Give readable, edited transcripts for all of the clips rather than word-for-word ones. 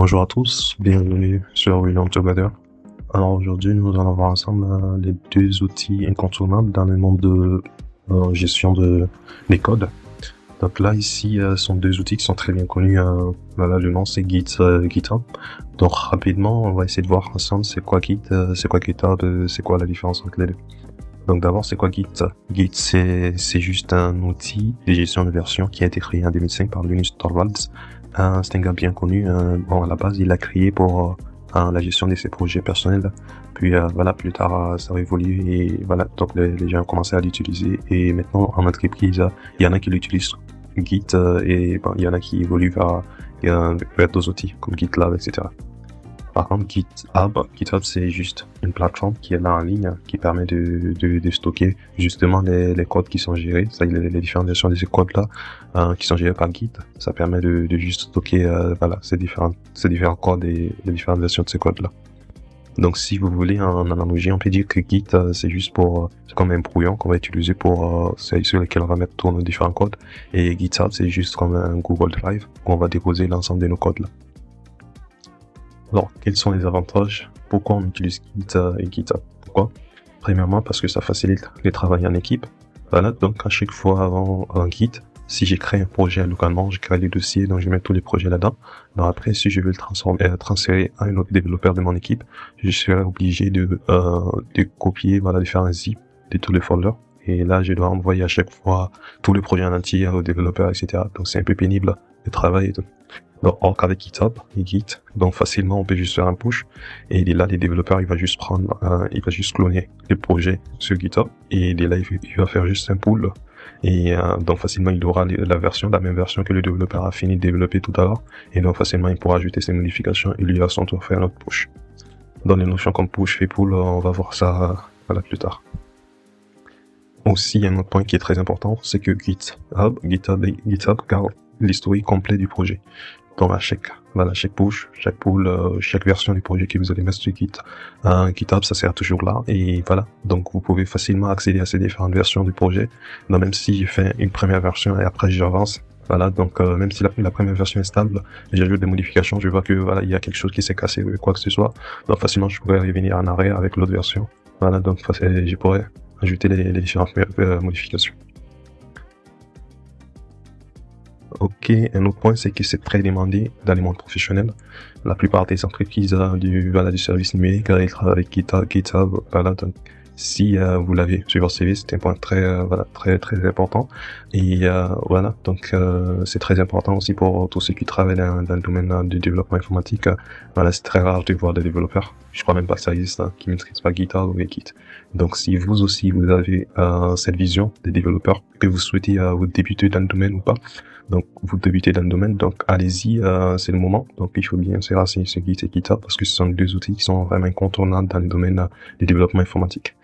Bonjour à tous, bienvenue sur We Learn Together. Alors aujourd'hui, nous allons voir ensemble les deux outils incontournables dans le monde de gestion des codes. Donc là, ici, sont deux outils qui sont très bien connus. Voilà, le nom c'est GitHub. Donc rapidement, on va essayer de voir ensemble c'est quoi Git, c'est quoi GitHub, c'est quoi la différence entre les deux. Donc d'abord, c'est quoi Git? Git, c'est juste un outil de gestion de version qui a été créé en 2005 par Linus Torvalds. C'est un gars bien connu. Bon, à la base, il l'a créé pour la gestion de ses projets personnels. Puis voilà, plus tard, ça a évolué et voilà, donc les gens ont commencé à l'utiliser. Et maintenant, en entreprise, il y en a qui l'utilisent Git et bon, il y en a qui évoluent vers d'autres outils comme GitLab, etc. Par contre, GitHub, c'est juste une plateforme qui est là en ligne, qui permet de stocker justement les codes qui sont gérés, c'est-à-dire les différentes versions de ces codes-là, qui sont gérés par Git. Ça permet de juste stocker, voilà, ces différents codes et les différentes versions de ces codes-là. Donc, si vous voulez, en analogie, on peut dire que Git, c'est juste c'est comme un brouillon qu'on va utiliser sur lequel on va mettre tous nos différents codes. Et GitHub, c'est juste comme un Google Drive où on va déposer l'ensemble de nos codes là. Alors, quels sont les avantages? Pourquoi on utilise Git et GitHub? Pourquoi? Premièrement, parce que ça facilite le travail en équipe. Voilà, donc à chaque fois avant Git, si j'ai créé un projet localement, je crée les dossiers, donc je mets tous les projets là-dedans. Donc après, si je veux le transférer à un autre développeur de mon équipe, je serai obligé de copier, voilà, de faire un zip de tous les folders. Et là, je dois envoyer à chaque fois tous les projets en entier au développeur, etc. Donc c'est un peu pénible de travail et tout. Donc, avec GitHub et Git, donc facilement on peut juste faire un push et là les développeurs il va juste cloner les projets sur GitHub et là il va faire juste un pull et donc facilement il aura la même version que le développeur a fini de développer tout à l'heure et donc facilement il pourra ajouter ses modifications et lui à son tour faire notre push. Dans les notions comme push et pull, on va voir ça voilà plus tard. Aussi un autre point qui est très important, c'est que GitHub garde l'historique complet du projet. Donc à chaque push, chaque pull, chaque version du projet que vous allez mettre sur GitHub, ça sert toujours là. Et voilà, donc vous pouvez facilement accéder à ces différentes versions du projet. Donc même si j'ai fait une première version et après j'avance, voilà, donc même si la première version est stable, j'ajoute des modifications, je vois que voilà, il y a quelque chose qui s'est cassé ou quoi que ce soit. Donc facilement je pourrais revenir en arrière avec l'autre version. Voilà, donc je pourrais ajouter les différentes modifications. Ok, un autre point, c'est que c'est très demandé dans le monde professionnel. La plupart des entreprises du service numérique, ils travaillent avec GitHub, voilà, donc si vous l'avez sur votre CV, c'est un point très important. Et voilà, donc c'est très important aussi pour tous ceux qui travaillent dans le domaine du développement informatique. Voilà, c'est très rare de voir des développeurs. Je crois même pas que ça existe, qui ne maîtrisent pas GitHub ou Git. Donc si vous aussi vous avez cette vision des développeurs, que vous souhaitez vous débuter dans le domaine ou pas, donc vous débutez dans le domaine, donc allez-y, c'est le moment. Donc il faut bien se renseigner sur Git et GitHub parce que ce sont deux outils qui sont vraiment incontournables dans le domaine du développement informatique.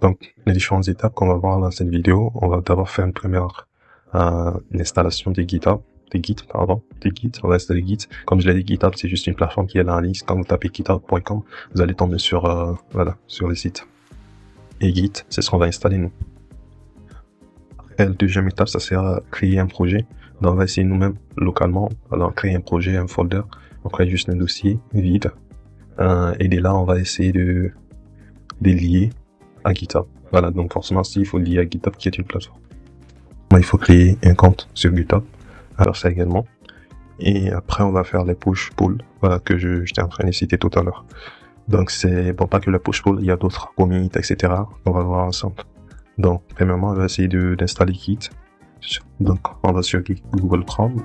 Donc les différentes étapes qu'on va voir dans cette vidéo, on va d'abord faire une première installation de Git. On va installer Git. Comme je l'ai dit, GitHub c'est juste une plateforme qui est là en ligne. Quand vous tapez github.com, vous allez tomber sur le site. Et Git, c'est ce qu'on va installer nous. Après, la deuxième étape, ça sera créer un projet. Donc on va essayer nous-mêmes localement, alors créer un projet, un folder. On crée juste un dossier vide. Et de là, on va essayer de lier à GitHub. Voilà, donc forcément, il faut lier à GitHub qui est une plateforme. Il faut créer un compte sur GitHub. Alors ça également. Et après, on va faire les push-pull, voilà, que j'étais en train de citer tout à l'heure. Donc c'est, bon, pas que le push-pull, il y a d'autres commits, etc. On va voir ensemble. Donc, premièrement, on va essayer d'installer Git. Donc, on va sur Google Chrome.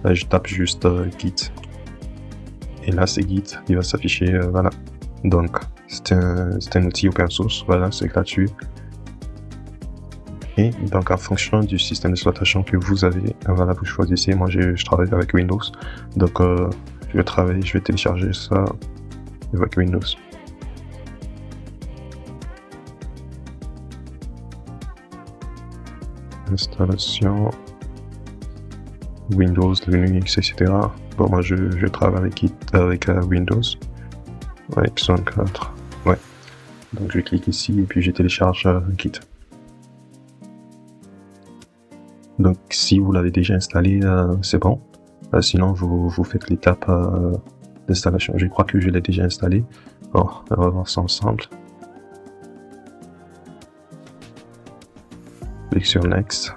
Là, je tape juste Git. Et là, c'est Git. Il va s'afficher, voilà. Donc, c'est un outil open source. Voilà, c'est gratuit. Et donc, en fonction du système d'exploitation que vous avez, voilà, vous choisissez. Moi, je travaille avec Windows. Donc, je vais télécharger ça avec Windows. Installation Windows, Linux, etc. Bon, moi je travaille avec Windows. Ouais, X64. Ouais. Donc je clique ici et puis je télécharge Git. Donc si vous l'avez déjà installé, c'est bon. Sinon vous faites l'étape d'installation. Je crois que je l'ai déjà installé. Bon, on va voir ça ensemble. Clique sur Next.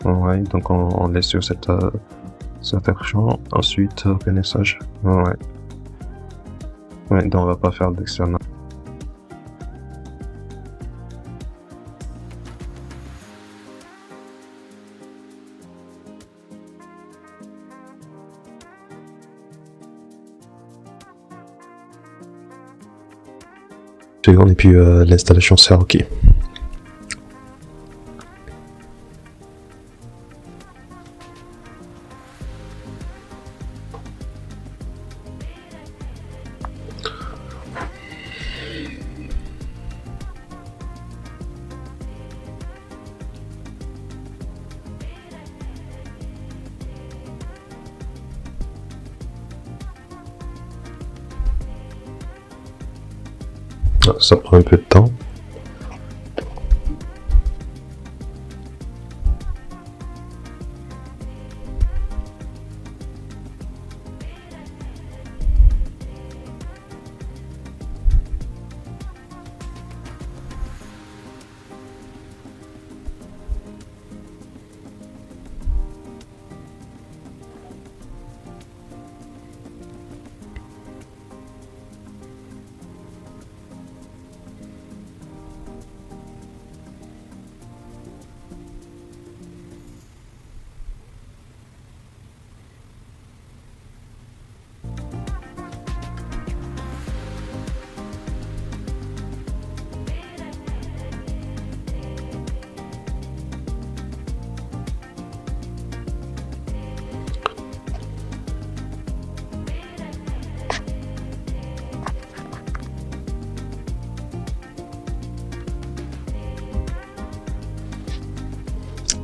Ouais, donc on laisse sur cette champ. Ensuite, message. Ouais. Ouais, donc on va pas faire d'external. Et puis l'installation sera OK. Ça prend un peu de temps.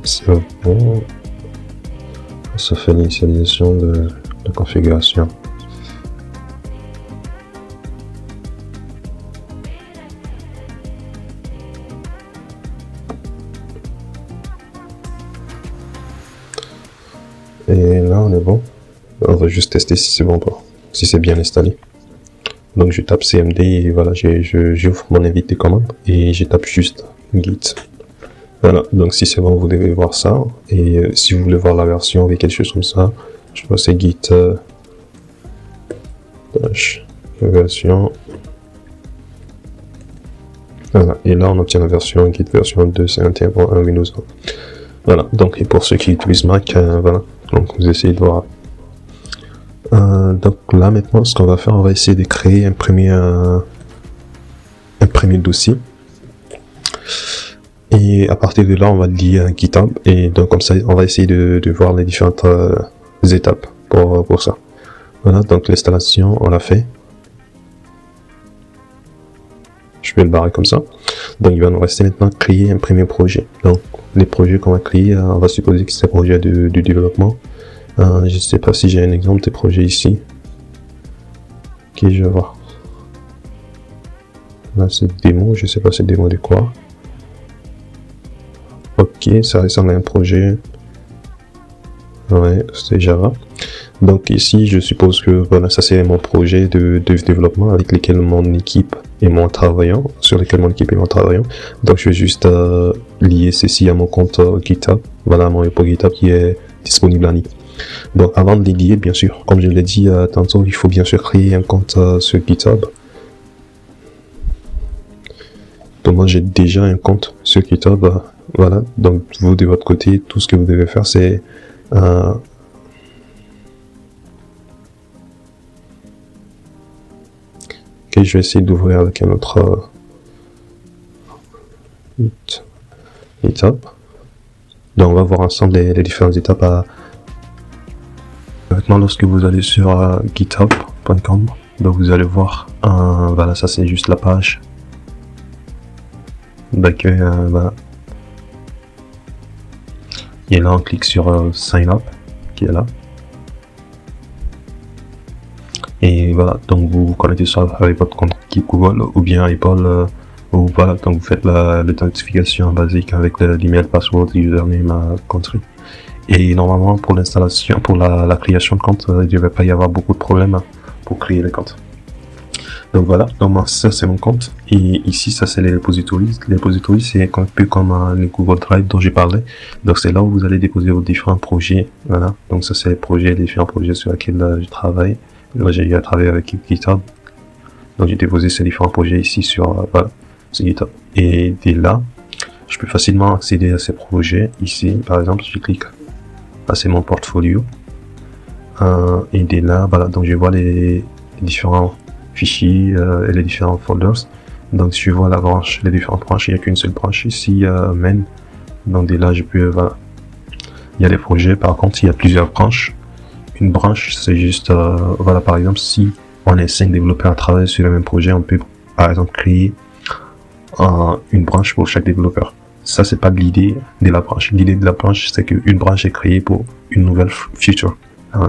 C'est bon. Ça fait l'initialisation de configuration. Et là on est bon. On va juste tester si c'est bon pas, si c'est bien installé. Donc je tape cmd et voilà, j'ouvre mon invité commande et je tape juste git. Voilà, donc si c'est bon, vous devez voir ça. Et si vous voulez voir la version avec quelque chose comme ça, je pense que c'est git version. Voilà, et là on obtient la version git version 2.51.1 Windows 1. Voilà, donc et pour ceux qui utilisent Mac, voilà, donc vous essayez de voir. Donc là maintenant, ce qu'on va faire, on va essayer de créer un premier dossier. Et à partir de là, on va lier un GitHub. Et donc comme ça, on va essayer de voir les différentes étapes pour ça. Voilà, donc l'installation, on l'a fait. Je vais le barrer comme ça. Donc il va nous rester maintenant créer un premier projet. Donc les projets qu'on va créer, on va supposer que c'est un projet de développement. Je ne sais pas si j'ai un exemple de projet ici. Ok, je vais voir. Là c'est démo, je sais pas c'est démo de quoi. Ok, ça ressemble à un projet. Ouais, c'est Java. Donc ici, je suppose que voilà, ça c'est mon projet de développement avec lequel mon équipe et moi travaillons, sur lequel mon équipe et moi travaillons. Donc je vais juste lier ceci à mon compte GitHub. Voilà mon repo GitHub qui est disponible en ligne. Donc avant de les lier, bien sûr, comme je l'ai dit tantôt, il faut bien sûr créer un compte sur GitHub. Donc moi j'ai déjà un compte sur GitHub. Voilà, donc vous de votre côté, tout ce que vous devez faire c'est ok, je vais essayer d'ouvrir avec un autre GitHub. Donc on va voir ensemble les différentes étapes à. Maintenant lorsque vous allez sur github.com, donc vous allez voir voilà, ça c'est juste la page d'accueil. Voilà. Et là on clique sur sign up qui est là. Et voilà, donc vous vous connectez soit avec votre compte Google ou bien Apple Ou voilà, donc vous faites l'authentification basique avec l'email, password, username, country. Et normalement, pour l'installation, pour la création de compte, il ne devrait pas y avoir beaucoup de problèmes pour créer les comptes. Donc voilà, donc moi, ça c'est mon compte. Et ici, ça c'est les repositories. Les repositories, c'est un peu comme les Google Drive dont j'ai parlé. Donc c'est là où vous allez déposer vos différents projets. Voilà, donc ça c'est les différents projets sur lesquels je travaille. Moi j'ai travaillé avec GitHub. Donc j'ai déposé ces différents projets ici sur GitHub. Et dès là, je peux facilement accéder à ces projets. Ici, par exemple, je clique. Là c'est mon portfolio. Et dès là, voilà, donc je vois les différents fichiers et les différents folders. Donc si je vois la branche, les différentes branches, il n'y a qu'une seule branche ici, main. Donc dès là, je peux, voilà. Il y a des projets, par contre, il y a plusieurs branches. Une branche, c'est juste, voilà, par exemple, si on est 5 développeurs à travailler sur le même projet, on peut, par exemple, créer une branche pour chaque développeur. Ça, c'est pas l'idée de la branche. L'idée de la branche, c'est qu'une branche est créée pour une nouvelle feature.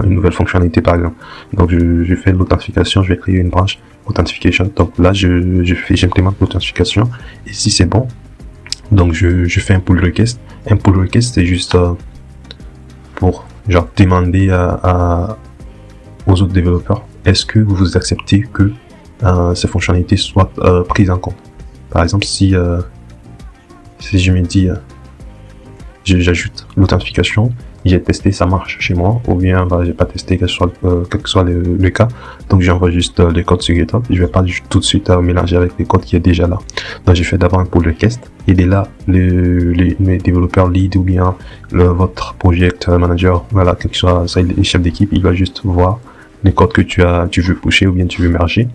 Une nouvelle fonctionnalité par exemple. Donc je fais l'authentification, je vais créer une branche authentification. Donc là j'implémente l'authentification et si c'est bon, donc je fais un pull request. Un pull request c'est juste pour genre demander aux autres développeurs est-ce que vous acceptez que ces fonctionnalités soient prises en compte. Par exemple si je me dis j'ajoute l'authentification, j'ai testé, ça marche chez moi, ou bien j'ai pas testé, quel que soit le cas, donc j'envoie juste les codes sur GitHub. Je vais pas tout de suite mélanger avec les codes qui est déjà là. Donc j'ai fait d'abord un pull request, et dès là, les développeurs lead ou bien votre project manager, voilà, quel que soit les chefs d'équipe, il va juste voir les codes que tu veux pusher ou bien tu veux merger.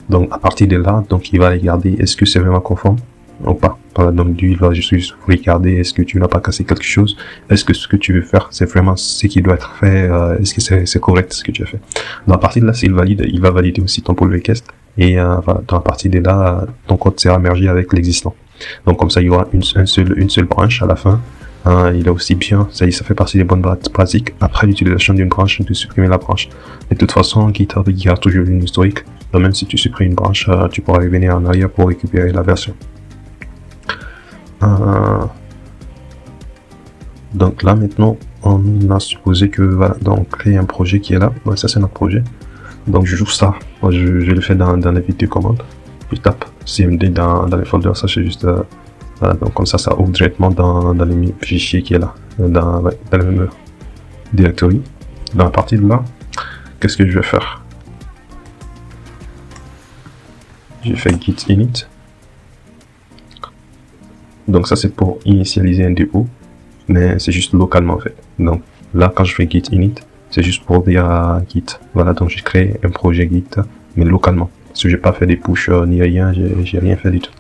Donc à partir de là, donc il va regarder est-ce que c'est vraiment conforme ou pas. Donc lui, il va juste regarder est-ce que tu n'as pas cassé quelque chose, est-ce que ce que tu veux faire, c'est vraiment ce qui doit être fait, est-ce que c'est correct ce que tu as fait. Donc à partir de là, s'il valide, il va valider aussi ton pull request, et voilà, donc à partir de là, ton code sera mergé avec l'existant. Donc comme ça, il y aura une seule branche à la fin. Il a aussi bien, ça fait partie des bonnes pratiques, après l'utilisation d'une branche, de supprimer la branche. Et de toute façon, GitHub garde toujours une historique, donc même si tu supprimes une branche, tu pourras revenir en arrière pour récupérer la version. Donc là maintenant on a supposé que voilà, donc on crée un projet qui est là. Ouais, ça c'est notre projet. Donc je joue ça. Moi je le fais dans la vidéo commande. Je tape cmd dans les folders. Ça c'est juste voilà, donc comme ça ouvre directement dans les fichiers qui est là, dans le même directory. Dans la partie de là, qu'est-ce que je vais faire? J'ai fait git init. Donc ça c'est pour initialiser un dépôt, mais c'est juste localement en fait. Donc là quand je fais git init, c'est juste pour dire à git, voilà, donc j'ai créé un projet git, mais localement. Parce que j'ai pas fait des push ni rien, j'ai rien fait du tout.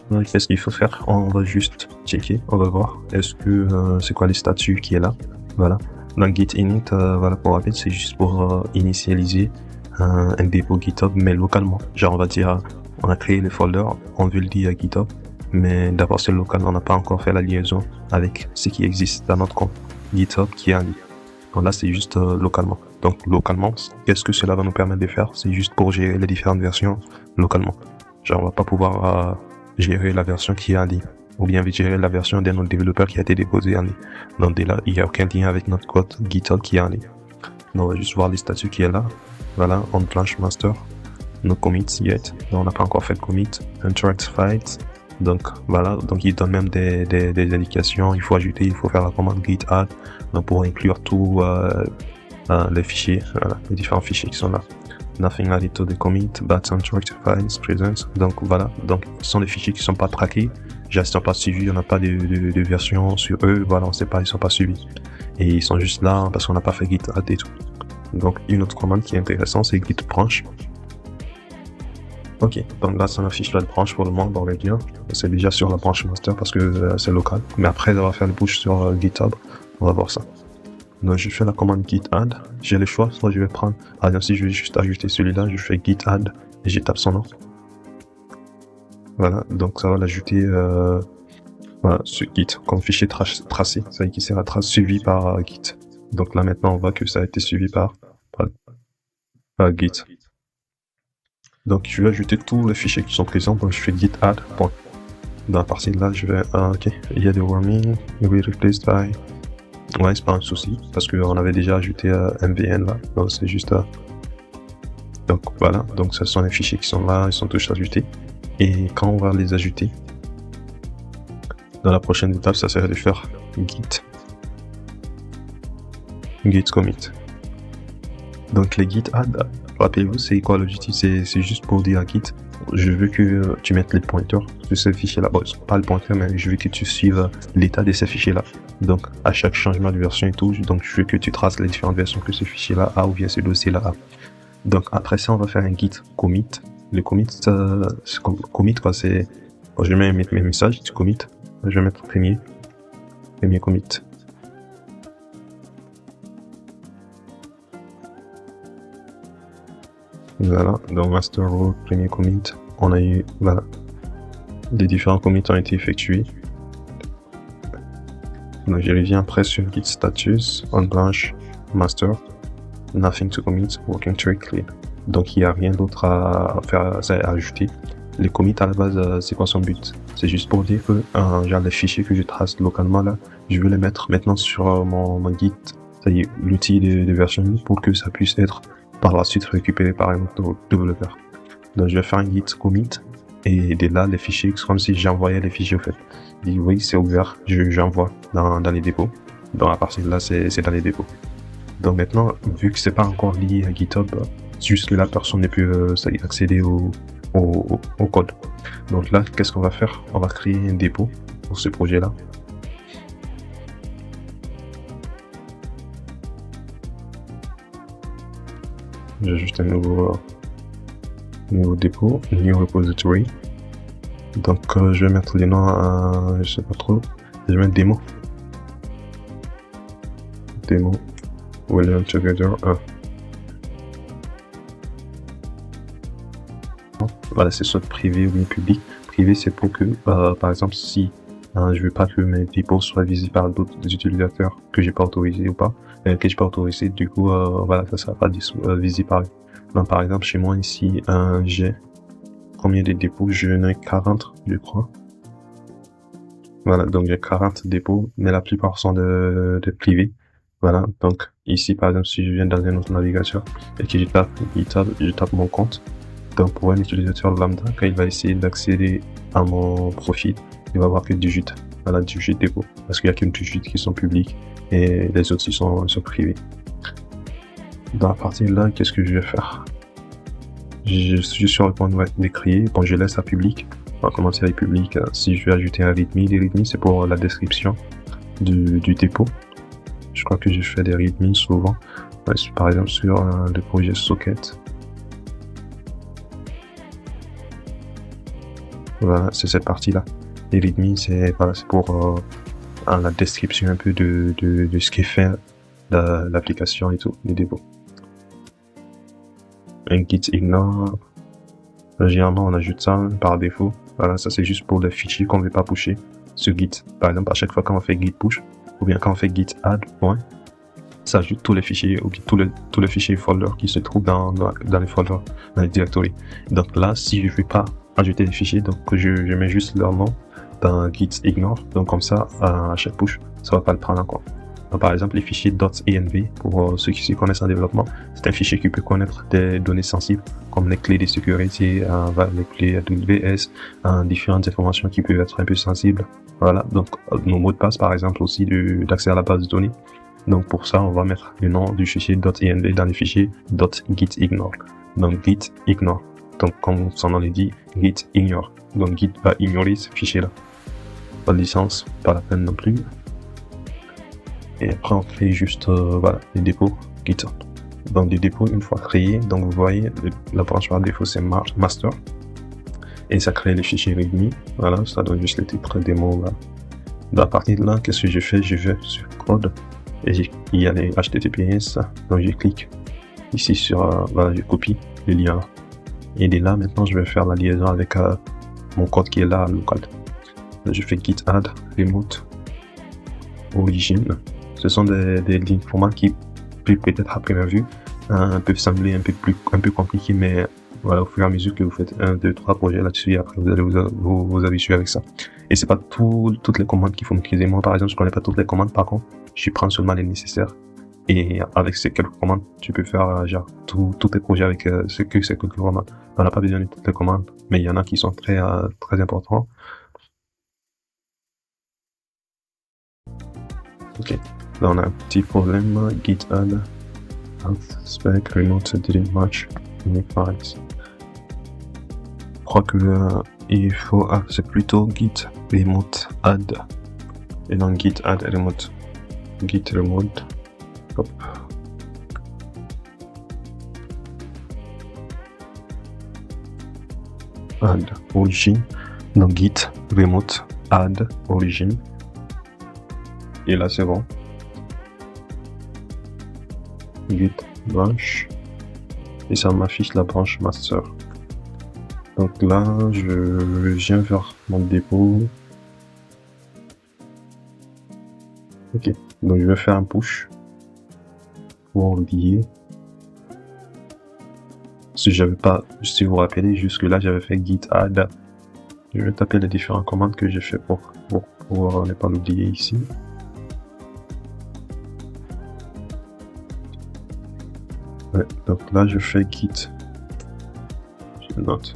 Donc qu'est-ce qu'il faut faire? On va juste checker, on va voir est-ce que c'est quoi les statuts qui est là. Voilà. Donc git init, voilà, pour rappel, c'est juste pour initialiser un dépôt GitHub, mais localement. Genre on va dire, on a créé le folder, on veut le dire à GitHub, mais d'abord c'est local, on n'a pas encore fait la liaison avec ce qui existe dans notre compte GitHub qui est en ligne. Donc là c'est juste localement. Donc localement, qu'est-ce que cela va nous permettre de faire? C'est juste pour gérer les différentes versions localement. Genre on va pas pouvoir gérer la version qui est en ligne, ou bien gérer la version d'un autre développeur qui a été déposé en ligne. Donc dès là, il n'y a aucun lien avec notre code GitHub qui est en ligne. Donc on va juste voir les statuts qui est là. Voilà, on branch master, no commits yet. Donc on n'a pas encore fait de commit. Interact fight. Donc voilà, donc il donne même des indications, il faut ajouter, il faut faire la commande git add, donc pour inclure tous les fichiers, voilà, les différents fichiers qui sont là. Nothing added to the commit, but interact files present. Donc voilà, donc ce sont des fichiers qui sont pas traqués, ils ne sont pas suivis, on n'a pas de version sur eux, voilà, on sait pas, ils sont pas suivis. Et ils sont juste là parce qu'on n'a pas fait git add et tout. Donc une autre commande qui est intéressante, c'est git branch. Ok, donc là ça m'affiche la branche pour le moment dans les liens. C'est déjà sur la branche master parce que c'est local. Mais après on va faire le push sur GitHub, on va voir ça. Donc je fais la commande git add, j'ai le choix, soit je vais prendre, par exemple si je vais juste ajouter celui-là, je fais git add et je tape son nom. Voilà, donc ça va l'ajouter voilà, sur Git comme fichier tracé, ça qui sera suivi par Git. Donc là maintenant on voit que ça a été suivi par Git. Donc je vais ajouter tous les fichiers qui sont présents, donc je fais git add. Dans la partie là, je vais, ok, il y a des warnings, will be replaced by, ouais, c'est pas un souci, parce qu'on avait déjà ajouté MVN là, donc c'est juste, donc voilà, donc ce sont les fichiers qui sont là, ils sont tous ajoutés, et quand on va les ajouter, dans la prochaine étape, ça serait de faire git commit. Donc les git add, rappelez-vous, c'est quoi l'objectif? C'est juste pour dire à Git, je veux que tu mettes les pointeurs sur ces fichiers-là. Bon, pas le pointeur, mais je veux que tu suives l'état de ces fichiers-là. Donc, à chaque changement de version et tout, donc je veux que tu traces les différentes versions que ce fichier-là a ou bien ce dossier-là a. Donc, après ça, on va faire un git commit. Le commit, commit quoi, c'est, bon, je vais mettre mes messages, tu commit. Je vais mettre premier commit. Voilà, dans master row, premier commit, on a eu, voilà, les différents commits ont été effectués. Donc je reviens après sur git status, on branch master, nothing to commit, working tree clean. Donc il n'y a rien d'autre à faire, à ajouter. Les commits à la base, c'est quoi son but? C'est juste pour dire que genre les fichiers que je trace localement là, je veux les mettre maintenant sur mon git, c'est-à-dire l'outil de version pour que ça puisse être par la suite récupéré par un autre développeur. Donc je vais faire un git commit et de là les fichiers, c'est comme si j'envoyais les fichiers au fait. Je dis oui, c'est ouvert, j'envoie dans les dépôts. Donc à partir de là, c'est dans les dépôts. Donc maintenant, vu que c'est pas encore lié à GitHub, juste là personne ne peut accéder au code. Donc là, qu'est-ce qu'on va faire? On va créer un dépôt pour ce projet-là. J'ajoute un nouveau dépôt, new repository. Donc je vais mettre les noms, je sais pas trop, je vais mettre démo. We learn together. Voilà, c'est soit privé ou bien public. Privé, c'est pour que, par exemple, si je veux pas que mes dépôts soient visibles par d'autres utilisateurs que j'ai pas autorisé ou pas, que j'ai pas autorisé, du coup, voilà, ça sera pas visible par eux. Donc, par exemple, chez moi ici, j'ai combien de dépôts? J'en ai 40, je crois. Voilà, donc j'ai 40 dépôts, mais la plupart sont de privés. Voilà, donc ici, par exemple, si je viens dans un autre navigateur et que je tape mon compte, donc pour un utilisateur lambda, quand il va essayer d'accéder à mon profil, il va voir que 18, voilà, 18 dépôts, parce qu'il y a que 18 qui sont publics et les autres sont privés. Dans la partie là, qu'est-ce que je vais faire? Je suis sur le point de créer, bon, je laisse à public. On va commencer avec public. Si je vais ajouter un readme, les readme c'est pour la description du dépôt. Je crois que je fais des readme souvent, par exemple sur le projet socket. Voilà, c'est cette partie-là. Les readme, c'est pour la description un peu de ce qu'est fait l'application et tout, les dépôts. Un git ignore. Généralement, on ajoute ça par défaut. Voilà, ça c'est juste pour les fichiers qu'on ne veut pas pusher sur Git. Par exemple, à chaque fois quand on fait git push, ou bien quand on fait git add, ça ajoute tous les fichiers, ou bien tous les fichiers folders qui se trouvent dans les folders, dans les directories. Donc là, si je ne veux pas ajouter des fichiers, donc je mets juste leur nom dans git ignore. Donc comme ça, à chaque push, ça va pas le prendre en compte. Donc, par exemple, les fichiers .env, pour ceux qui s'y connaissent en développement, c'est un fichier qui peut connaître des données sensibles, comme les clés de sécurité, les clés AWS, différentes informations qui peuvent être un peu sensibles. Voilà, donc nos mots de passe, par exemple, aussi d'accès à la base de données. Donc pour ça, on va mettre le nom du fichier .env dans les fichiers .gitignore. Donc git ignore. Donc comme son nom le dit, git ignore. Donc git va ignorer ce fichier-là. Pas de licence, pas la peine non plus. Et après on crée juste voilà, les dépôts GitHub. Donc les dépôts une fois créés, donc vous voyez la branche par défaut c'est master et ça crée les fichiers readme. Voilà, ça donne juste les titres démo. Voilà. Donc à partir de là, qu'est-ce que je fais? Je vais sur code et il y a les HTTPS. Donc je clique ici sur voilà, je copie le lien là. Et de là maintenant je vais faire la liaison avec mon code qui est là local. Je fais git add remote origin. Ce sont des lignes formats qui peut-être à première vue peuvent sembler un peu compliqués, mais Voilà, au fur et à mesure que vous faites 1, 2, 3 projets là-dessus, et après vous allez vous habituer avec ça. Et c'est pas toutes les commandes qu'il faut maîtriser. Moi, par exemple, je connais pas toutes les commandes. Par contre, je prends seulement les nécessaires. Et avec ces quelques commandes, tu peux faire genre tous tes projets avec ces quelques commandes. On n'a pas besoin de toutes les commandes, mais il y en a qui sont très importants. Ok, là on a un petit problème. Git add spec remote didn't match my files. Je crois que il faut c'est plutôt git remote add et non git add remote. Git remote. Hop. Add origin. Donc git remote add origin. Et là c'est bon. Git branch. Et ça m'affiche la branche master. Donc là, je viens vers mon dépôt. Ok, donc je vais faire un push pour lier. Si vous vous rappelez, jusque là j'avais fait git add. Je vais taper les différentes commandes que j'ai fait pour ne pas l'oublier ici. Ouais, donc là je fais git. Je note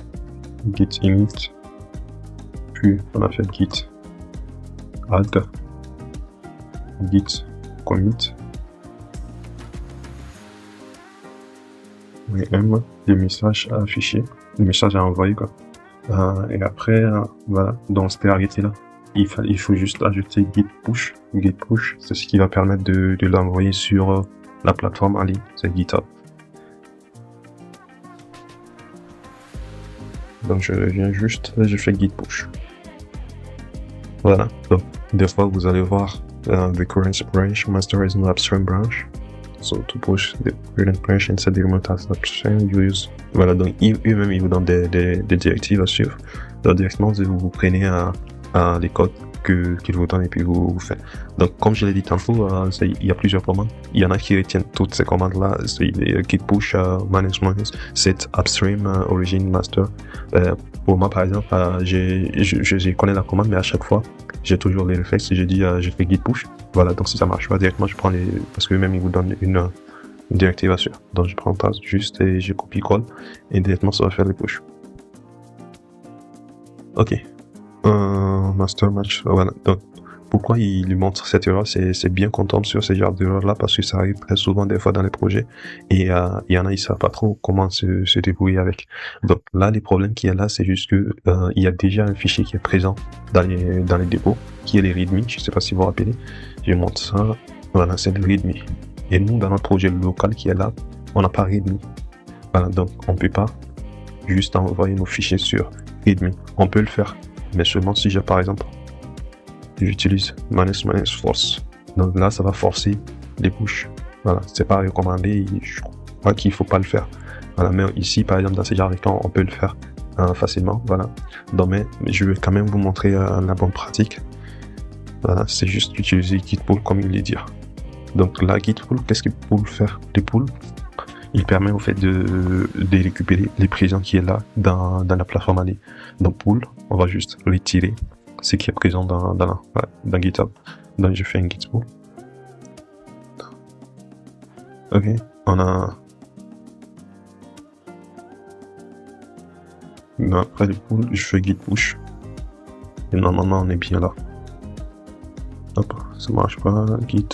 git init. Puis on a fait git add. Git commit. VM, les messages à afficher, les messages à envoyer quoi. Et après, voilà, dans cette arrêté là, il faut juste ajouter git push. Git push, c'est ce qui va permettre de l'envoyer sur la plateforme en ligne, c'est GitHub. Donc je viens juste, là je fais git push. Voilà, donc des fois vous allez voir the current branch master is no upstream branch. So to push the current branch inside the remote upstream, you use. Voilà, donc eux-mêmes ils vous donnent des directives à suivre. Donc directement vous prenez les codes qu'ils vous donnent et puis vous faites. Donc comme je l'ai dit tantôt, il y a plusieurs commandes. Il y en a qui retiennent toutes ces commandes là. C'est git push manage set upstream origin master. Pour moi par exemple, je connais la commande, mais à chaque fois j'ai toujours les réflexes et je dis je fais git push. Voilà, donc si ça marche pas directement, je prends parce que eux-mêmes ils vous donnent une directive à suivre. Donc je prends passe juste et je copie-colle et directement ça va faire les push. Ok. Master match, voilà. Donc, pourquoi il lui montre cette erreur, c'est bien qu'on tombe sur ce genre d'erreur là parce que ça arrive très souvent des fois dans les projets et il y en a ils savent pas trop comment se débrouiller avec. Donc là les problèmes qu'il y a là c'est juste que il y a déjà un fichier qui est présent dans les dépôts qui est les readme. Je sais pas si vous vous rappelez, je montre ça. Voilà, c'est le readme. Et nous dans notre projet local qui est là, on n'a pas readme. Voilà, donc on peut pas juste envoyer nos fichiers sur readme. On peut le faire, mais seulement si j'ai par exemple j'utilise manage force. Donc là ça va forcer les push. Voilà, c'est pas recommandé, je crois qu'il faut pas le faire. Voilà, mais ici par exemple dans ces genres de cas on peut le faire facilement. Voilà, donc mais je vais quand même vous montrer la bonne pratique. Voilà, c'est juste d'utiliser git pull comme il est dit. Donc là git pull, qu'est-ce qu'il peut faire? Les pull, il permet au fait de récupérer les présents qui est là dans la plateforme en ligne. Donc pull, on va juste retirer ce qui est présent dans GitHub. Donc je fais un git pull. Ok, on a. Non, après le pull, je fais git push. Et normalement on est bien là. Hop, ça marche pas, git.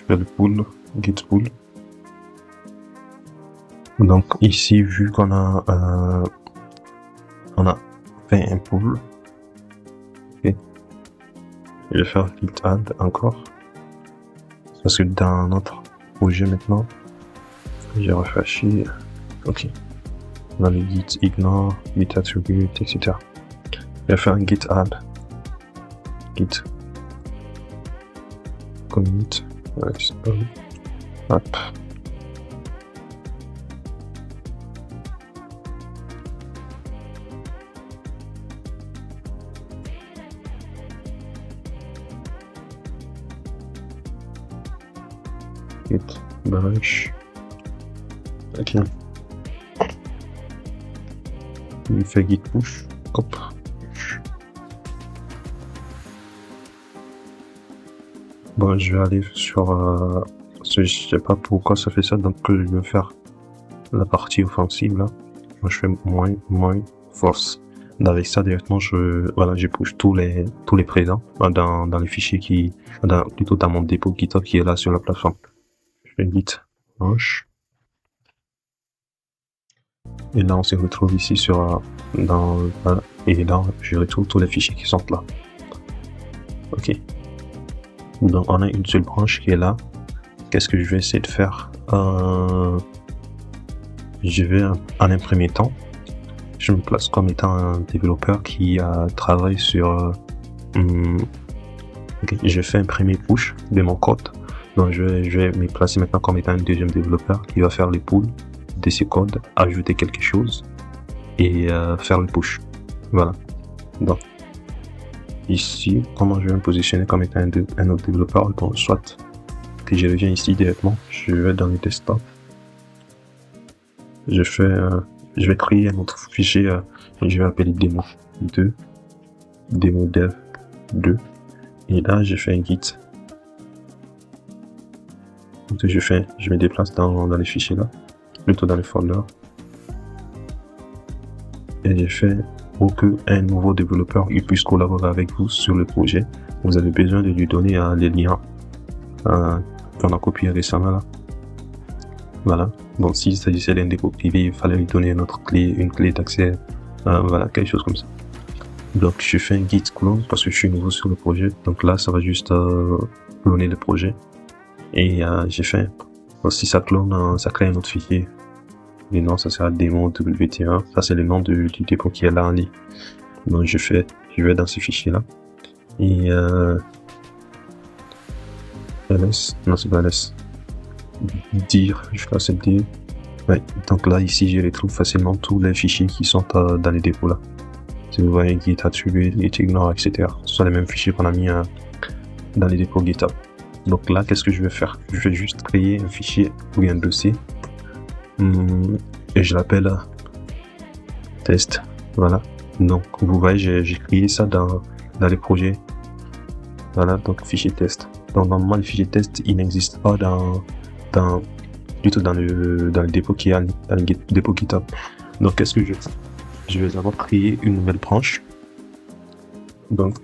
Le pull, git pull. Donc ici vu qu'on a fait un pull, okay. Je vais faire git add encore parce que dans notre projet maintenant j'ai réfléchi. Ok, on a le git ignore, git attribute, etc. Je vais faire un git add, git commit. Hop. git bash. Ok. Il fait git push. Hop. Bon, je vais aller sur... je sais pas pourquoi ça fait ça, donc je vais faire la partie offensive là. Moi je fais moins force. Avec ça directement je push tous les présents dans les fichiers plutôt dans mon dépôt GitHub qui est là sur la plateforme. Je fais git push. Et là on se retrouve ici et là je retrouve tous les fichiers qui sont là. Ok. Donc on a une seule branche qui est là. Qu'est-ce que je vais essayer de faire? Je vais en un premier temps, je me place comme étant un développeur qui travaille sur... je fais un premier push de mon code. Donc je vais me placer maintenant comme étant un deuxième développeur qui va faire les pulls de ces codes, ajouter quelque chose et faire le push. Voilà. Donc ici, comment je vais me positionner comme étant un autre développeur? Bon, soit que je reviens ici directement, je vais dans le desktop, je vais créer un autre fichier, je vais appeler demo2, demo dev 2, et là je fais un git. Donc je me déplace dans les fichiers là, plutôt dans les folders, et je fais pour que un nouveau développeur il puisse collaborer avec vous sur le projet. Vous avez besoin de lui donner les liens qu'on a copié récemment là. Voilà. Donc s'il s'agissait d'un dépôt privé, il fallait lui donner une clé d'accès, voilà, quelque chose comme ça. Donc je fais un git clone parce que je suis nouveau sur le projet. Donc là ça va juste cloner le projet. Et j'ai fait si ça clone, ça crée un autre fichier. Le nom ça sera démo wt1. Ça c'est le nom du dépôt qui est là en ligne. Donc je vais dans ce fichier là. Et ls, non c'est pas ls. Dire, je fais assez dire. Ouais, donc là ici je retrouve facilement tous les fichiers qui sont dans les dépôts là. Si vous voyez git attribute, git ignore, etc. Ce sont les mêmes fichiers qu'on a mis dans les dépôts GitHub. Donc là qu'est-ce que je vais faire? Je vais juste créer un fichier ou un dossier et je l'appelle test. Voilà. Donc vous voyez j'ai créé ça dans les projets. Voilà, donc fichier test. Donc normalement le fichier test il n'existe pas plutôt dans le dépôt qui est dans le dépôt GitHub. Donc qu'est-ce que je fais? Je vais d'abord créer une nouvelle branche. Donc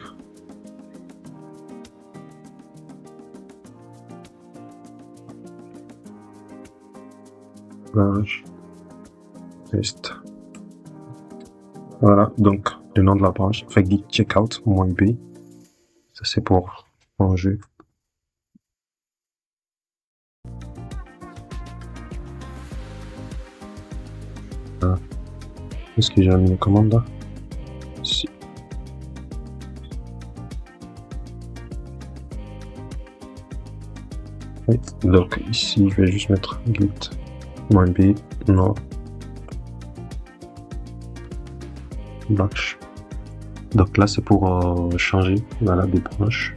branche test. Voilà, donc le nom de la branche, fait git checkout -b. Ça c'est pour ranger. Est-ce que j'ai mis une commande là? Si. Oui. Donc ici je vais juste mettre git -b non branch. Donc là c'est pour changer voilà des branches.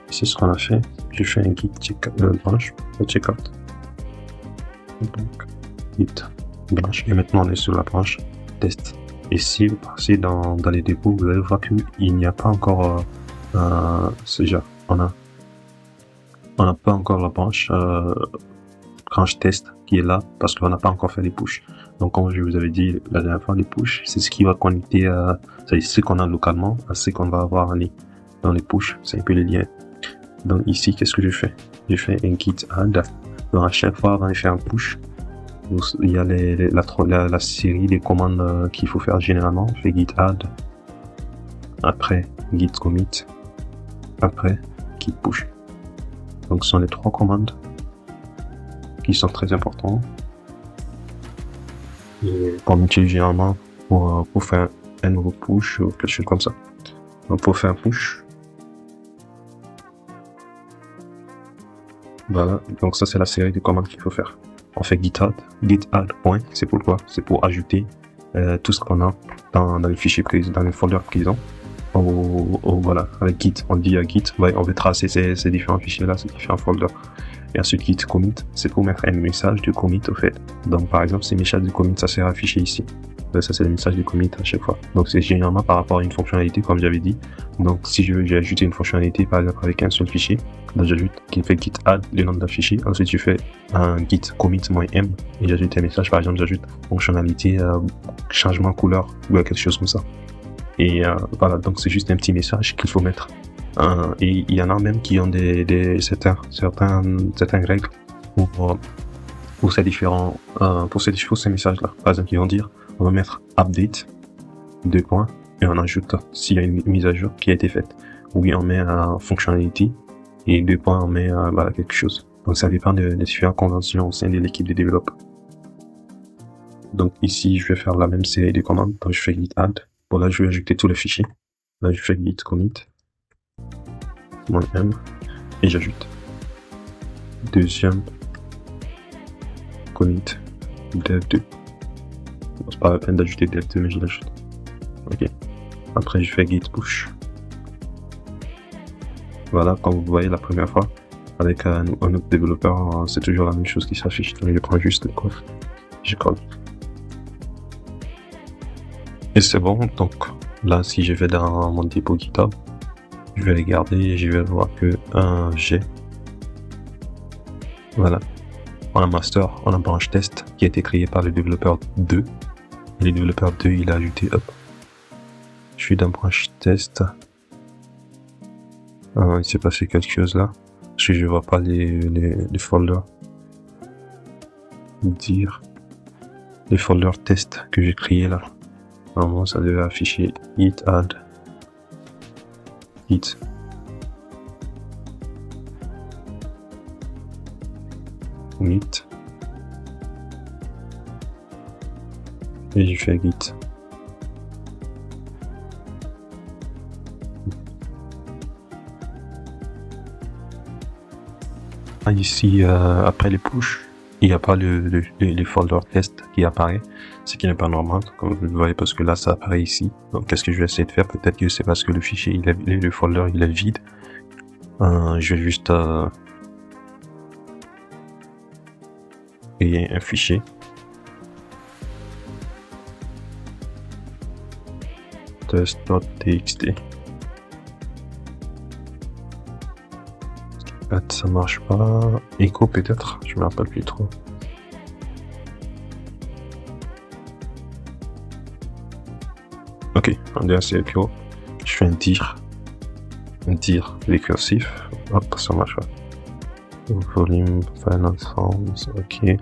C'est ce qu'on a fait. Je fais un git branch checkout. Donc git branche et maintenant on est sur la branche test. Et si vous passez dans les dépôts, vous allez voir qu'il n'y a pas encore on n'a pas encore la branche test qui est là parce qu'on n'a pas encore fait les push. Donc comme je vous avais dit la dernière fois, les push c'est ce qui va connecter c'est ce qu'on a localement à ce qu'on va avoir en ligne. Dans les push c'est un peu les liens. Donc ici qu'est-ce que je fais? Je fais un git add. Donc à chaque fois avant de faire un push, il y a la série des commandes qu'il faut faire généralement. Je fais git add, après git commit, après git push. Donc ce sont les trois commandes qui sont très importantes et qu'on utilise généralement pour faire un nouveau push ou quelque chose comme ça. Donc pour faire un push, voilà, donc ça c'est la série de commandes qu'il faut faire. On fait git add point, c'est pourquoi? C'est pour ajouter tout ce qu'on a dans les fichiers pris, dans les folders présents. Voilà, avec git, on dit à git, ouais, on va tracer ces différents fichiers là, ces différents folders. Et ensuite, git commit, c'est pour mettre un message de commit au fait. Donc, par exemple, ces messages de commit, ça sera affiché ici. Ça, c'est le message de commit à chaque fois. Donc, c'est généralement par rapport à une fonctionnalité, comme j'avais dit. Donc, si j'ai ajouté une fonctionnalité, par exemple, avec un seul fichier, donc j'ajoute, qui fait git add, le nom d'un fichier. Ensuite, je fais un git commit-m et j'ajoute un message. Par exemple, j'ajoute fonctionnalité, changement couleur ou quelque chose comme ça. Et voilà, donc c'est juste un petit message qu'il faut mettre. Et il y en a même qui ont certaines règles pour ces différents, pour ces messages-là. Par exemple, ils vont dire, on va mettre update, 2 points, et on ajoute s'il y a une mise à jour qui a été faite. Oui, on met functionality, et 2 points, on met voilà, quelque chose. Donc ça dépend des différentes conventions au sein de l'équipe de développement. Donc ici, je vais faire la même série de commandes. Donc je fais git add. Bon, là, je vais ajouter tous les fichiers. Là, je fais git commit, -m, et j'ajoute deuxième commit dev2. Bon, c'est pas la peine d'ajouter dev2, mais je l'ajoute. Ok. Après, je fais git push. Voilà, comme vous voyez la première fois, avec un autre développeur, c'est toujours la même chose qui s'affiche. Donc, je prends juste le coffre, je colle. Et c'est bon, donc là, si je vais dans mon dépôt GitHub, je vais regarder et je vais voir que j'ai, voilà, on a master, on a branche test qui a été créé par le développeur 2. Et le développeur 2, il a ajouté, hop, je suis dans branche test. Il s'est passé quelque chose là, parce que je vois pas les folders. Dire les folders test que j'ai créé là. Normalement, ça devait afficher git add, git commit, et je fais git. Ici, après les push, il n'y a pas les folder test qui apparaît, ce qui n'est pas normal, comme vous le voyez, parce que là, ça apparaît ici. Donc, qu'est-ce que je vais essayer de faire? Peut-être que c'est parce que le fichier, le folder, il est vide. Je vais juste créer un fichier. Test.txt. Ça marche pas. Echo peut-être, je me rappelle plus trop. Ok, on est assez pio. Je fais un dir récursif. Hop, ça marche pas. Volume, final forms, ok.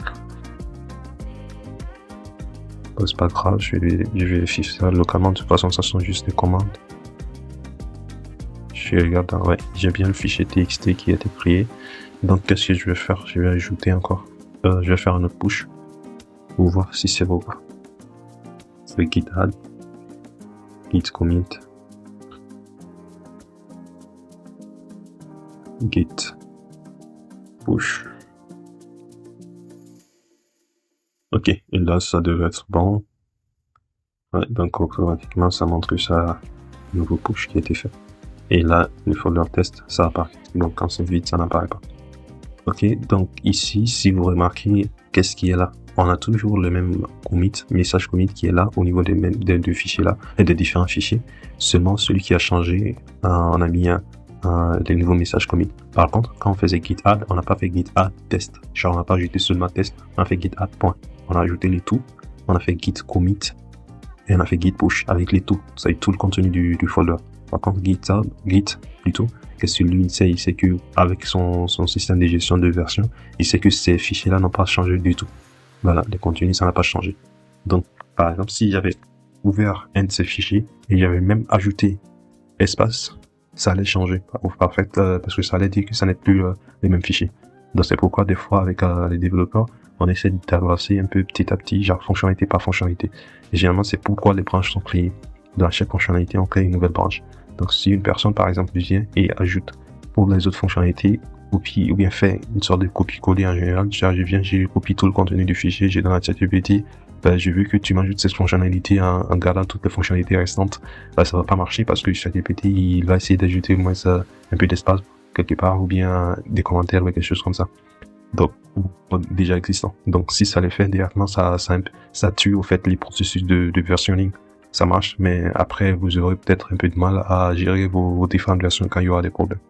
Bon, c'est pas grave, je vérifie ça localement. De toute façon, ça sont juste des commandes. Je regarde, ouais, j'ai bien le fichier txt qui a été créé. Donc, qu'est-ce que je vais faire? Je vais ajouter encore. Je vais faire un autre push pour voir si c'est bon. C'est git add, git commit, git push. Ok, et là, ça devrait être bon. Ouais, donc, automatiquement, ça montre que ça a un nouveau push qui a été fait. Et là, le folder test, ça apparaît. Donc, quand c'est vide, ça n'apparaît pas. Ok, donc ici, si vous remarquez, qu'est-ce qui est là? On a toujours le même commit, message commit qui est là au niveau des deux fichiers là, et des différents fichiers. Seulement, celui qui a changé, on a mis des nouveaux messages commit. Par contre, quand on faisait git add, on n'a pas fait git add test. Genre, on n'a pas ajouté seulement test, on a fait git add point. On a ajouté les tout, on a fait git commit, et on a fait git push avec les tout. Ça est tout le contenu du folder. Par contre, git plutôt, qu'est-ce que lui il sait que avec son système de gestion de version, il sait que ces fichiers-là n'ont pas changé du tout. Voilà, les contenus, ça n'a pas changé. Donc, par exemple, si j'avais ouvert un de ces fichiers et j'avais même ajouté espace, ça allait changer. Parfait, parce que ça allait dire que ça n'est plus les mêmes fichiers. Donc, c'est pourquoi des fois, avec les développeurs, on essaie d'avancer un peu petit à petit, genre fonctionnalité par fonctionnalité. Et généralement, c'est pourquoi les branches sont créées. Dans chaque fonctionnalité, on crée une nouvelle branche. Donc, si une personne, par exemple, vient et ajoute pour les autres fonctionnalités, copie ou bien fait une sorte de copie-coller en général, genre je viens, je copie tout le contenu du fichier, j'ai dans la ChatGPT, je veux que tu m'ajoutes cette fonctionnalité en gardant toutes les fonctionnalités restantes. Ça va pas marcher parce que ChatGPT, il va essayer d'ajouter au moins un peu d'espace quelque part ou bien des commentaires ou quelque chose comme ça. donc déjà existants. Donc si ça les fait directement, ça tue au fait les processus de versionning. Ça marche, mais après vous aurez peut-être un peu de mal à gérer vos différentes versions quand il y aura des problèmes.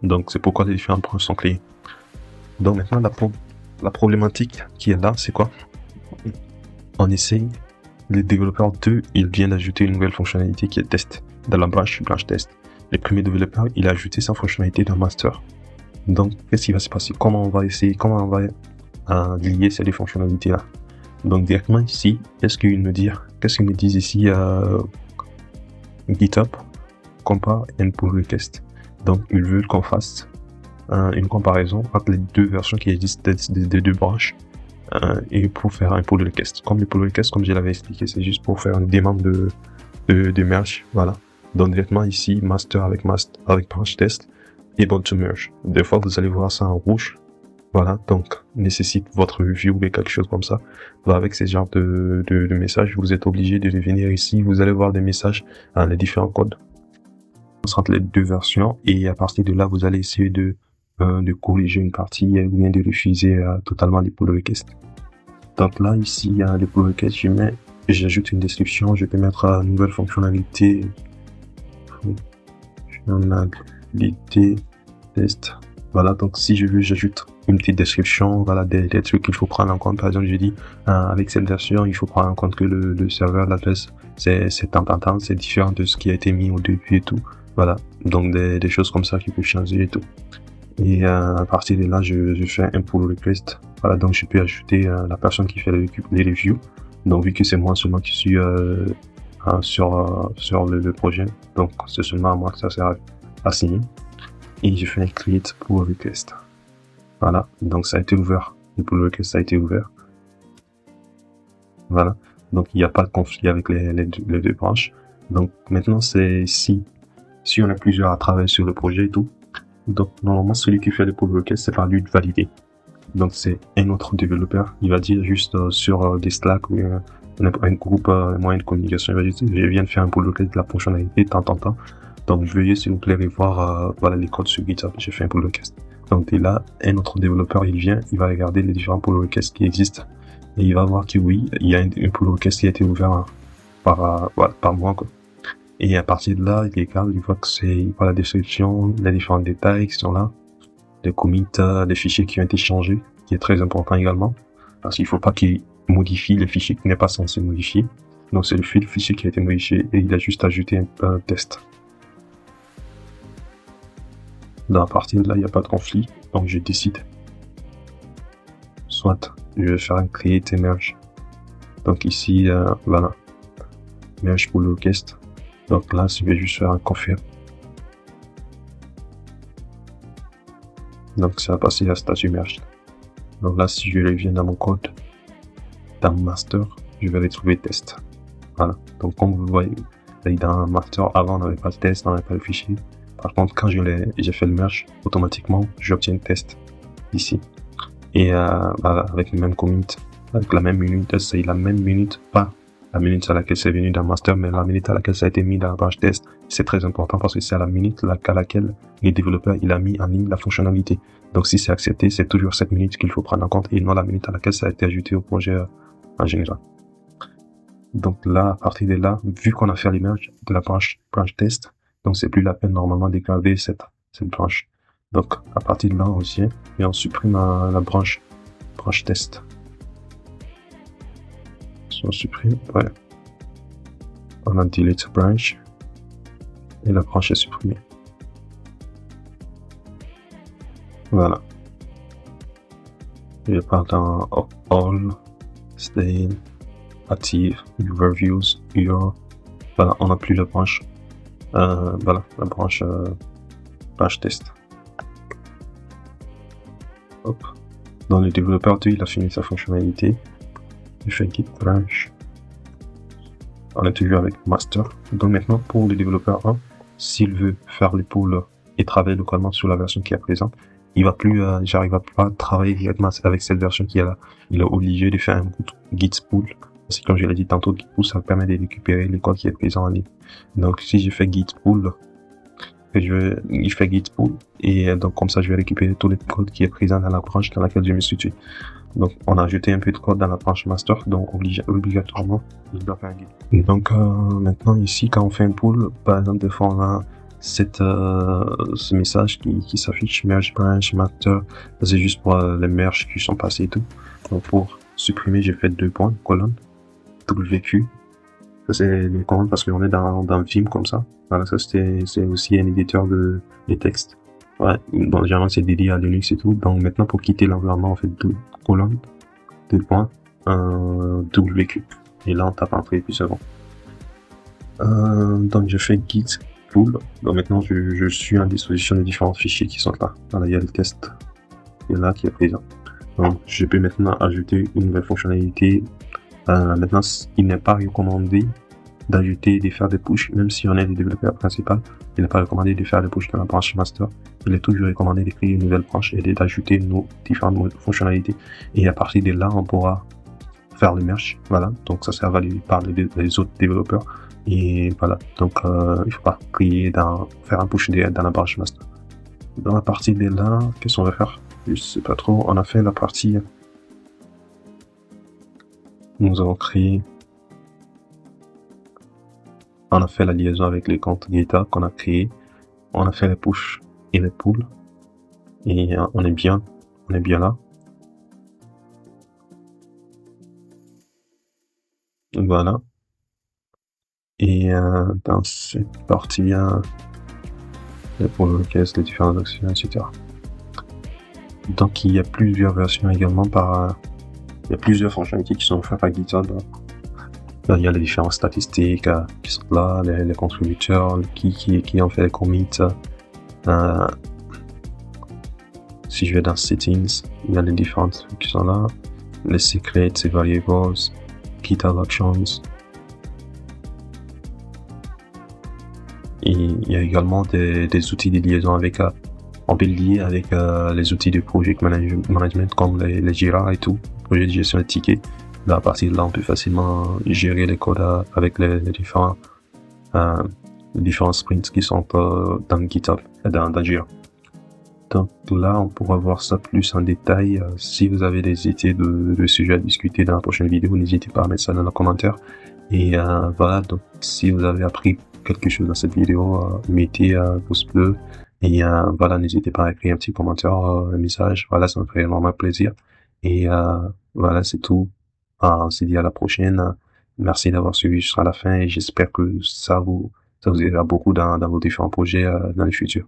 Donc c'est pourquoi les différents points sont clés. Donc maintenant la problématique qui est là, c'est quoi? On essaye, les développeurs 2, ils viennent d'ajouter une nouvelle fonctionnalité qui est test dans la branche test. Le premier développeur, il a ajouté sa fonctionnalité dans master. Donc qu'est-ce qui va se passer? Comment on va lier ces deux fonctionnalités là? Donc directement ici, qu'est-ce qu'ils me disent ici GitHub compare and pull request. Donc ils veulent qu'on fasse une comparaison entre les deux versions qui existent des deux branches et pour faire un pull request. Comme le pull request, comme je l'avais expliqué, c'est juste pour faire une demande de merge. Voilà. Donc directement ici, master avec branch test able to merge. Des fois vous allez voir ça en rouge. Voilà, donc nécessite votre review ou quelque chose comme ça. Avec ces genres de messages, vous êtes obligé de venir ici. Vous allez voir des messages, les différents codes entre les deux versions, et à partir de là, vous allez essayer de corriger une partie ou bien de refuser totalement les pull requests. Donc là, ici, les pull requests, j'ajoute une description. Je peux mettre une nouvelle fonctionnalité test. Voilà, donc si je veux, j'ajoute une petite description, voilà, des trucs qu'il faut prendre en compte. Par exemple, je dis, avec cette version, il faut prendre en compte que le serveur, l'adresse, c'est tant, c'est différent de ce qui a été mis au début et tout. Voilà, donc des choses comme ça qui peuvent changer et tout. Et à partir de là, je fais un pull request. Voilà, donc je peux ajouter la personne qui fait les reviews. Donc vu que c'est moi seulement qui suis sur le projet, donc c'est seulement à moi que ça sert à signer. Et je fais un create pull request. Voilà, donc ça a été ouvert. Le pull request a été ouvert. Voilà, donc il n'y a pas de conflit avec les deux branches. Donc maintenant, c'est si on a plusieurs à travailler sur le projet et tout. Donc normalement, celui qui fait le pull request, c'est pas lui de valider. Donc c'est un autre développeur. Il va dire juste sur des Slack ou un groupe moyen de communication, il va dire, je viens de faire un pull request de la fonctionnalité tant. Donc veuillez s'il vous plaît revoir voilà les codes sur GitHub. J'ai fait un pull request. Donc dès là, un autre développeur il vient, il va regarder les différents pull requests qui existent et il va voir que oui, il y a un pull request qui a été ouvert par moi quoi. Et à partir de là, il regarde, il voit que c'est la description, les différents détails qui sont là, les commits, les fichiers qui ont été changés, qui est très important également, parce qu'il faut pas qu'il modifie les fichiers qu'il n'est pas censé modifier. Donc c'est le fichier qui a été modifié et il a juste ajouté un test. Dans la partie de là, il n'y a pas de conflit, donc je décide. Soit je vais faire un create et merge. Donc ici, voilà, merge pull request. Donc là, je vais juste faire un confirm. Donc ça va passer à statut merge. Donc là, si je reviens dans mon code, dans master, je vais retrouver test. Voilà. Donc comme vous voyez, dans master, avant on n'avait pas de test, on n'avait pas le fichier. Par contre, quand j'ai fait le merge, automatiquement, j'obtiens un test ici. Et voilà, avec le même commit, avec la même minute, c'est la même minute, pas la minute à laquelle c'est venu dans master, mais la minute à laquelle ça a été mis dans la branche test. C'est très important parce que c'est à la minute à laquelle les développeurs il a mis en ligne la fonctionnalité. Donc si c'est accepté, c'est toujours cette minute qu'il faut prendre en compte et non la minute à laquelle ça a été ajouté au projet en général. Donc là, à partir de là, vu qu'on a fait l'image de la branche test, donc c'est plus la peine normalement de garder cette branche. Donc à partir de là, on vient et on supprime la branche test. Si on supprime, voilà. On a delete branch et la branche est supprimée. Voilà. Je pars dans all, stay, active, reviews, your. Voilà, on n'a plus la branche. Voilà, la branche test. Hop. Dans le développeur 2, il a fini sa fonctionnalité. Je fais git branch. On est toujours avec master. Donc maintenant, pour le développeur 1, s'il veut faire le pull et travailler localement sur la version qui est présente, il va plus, il va pas travailler directement avec cette version qui est là. Il est obligé de faire un git pull. Parce que comme je l'ai dit tantôt, git pull, ça permet de récupérer le code qui est présent en ligne. Donc si je fais git pull, il fait git pull, et donc comme ça je vais récupérer tout le code qui est présent dans la branche dans laquelle je me situe. Donc on a ajouté un peu de code dans la branche master, donc obligatoirement il doit faire un git. Donc maintenant ici quand on fait un pull, par exemple des fois on a ce message qui s'affiche merge branch master, c'est juste pour les merges qui sont passés et tout. Donc pour supprimer j'ai fait 2 points colonne WQ. Ça c'est les commandes parce qu'on est dans Vim comme ça. Voilà, ça c'est aussi un éditeur de textes. Ouais, bon, généralement c'est dédié à Linux et tout. Donc maintenant pour quitter l'environnement on fait 2 colonnes, 2 points, WQ. Et là on tape entrée et puis c'est bon. Donc je fais git pull. Donc maintenant je suis en disposition des différents fichiers qui sont là. Voilà, il y a le test. Il y a là qui est présent. Donc je peux maintenant ajouter une nouvelle fonctionnalité. Maintenant il n'est pas recommandé d'ajouter et de faire des pushes, même si on est le développeur principal, il n'est pas recommandé de faire des pushes dans la branche master. Il est toujours recommandé de créer une nouvelle branche et d'ajouter nos différentes fonctionnalités. Et à partir de là, on pourra faire le merge. Voilà. Donc ça sert à valider par les autres développeurs. Et voilà. Donc il faut pas faire un push dans la branche master. Dans la partie de là, qu'est-ce qu'on va faire? Je sais pas trop. On a fait la partie. Nous avons créé. On a fait la liaison avec les comptes GitHub qu'on a créé. On a fait les push et les pull. Et on est bien là. Voilà. Et dans cette partie, pour le caisse, les différentes actions, etc. Donc il y a plusieurs versions également il y a plusieurs fonctionnalités qui sont offertes par GitHub. Il y a les différentes statistiques qui sont là, les contributeurs, qui ont fait les commits. Si je vais dans Settings, il y a les différentes trucs qui sont là. Les secrets, les variables, GitHub Actions. Et il y a également des outils de liaison avec, on peut le lier avec les outils de project management comme les Jira et tout, projet de gestion de tickets. Là, à partir de là, on peut facilement gérer les codes avec les différents sprints qui sont dans GitHub, dans Jira. Donc là, on pourra voir ça plus en détail. Si vous avez des idées de sujets à discuter dans la prochaine vidéo, n'hésitez pas à mettre ça dans les commentaires. Et voilà, donc si vous avez appris quelque chose dans cette vidéo, mettez un pouce bleu. Et voilà, n'hésitez pas à écrire un petit commentaire, un message. Voilà, ça me ferait vraiment plaisir. Et voilà, c'est tout. On se dit à la prochaine. Merci d'avoir suivi jusqu'à la fin et j'espère que ça vous aidera beaucoup dans vos différents projets dans le futur.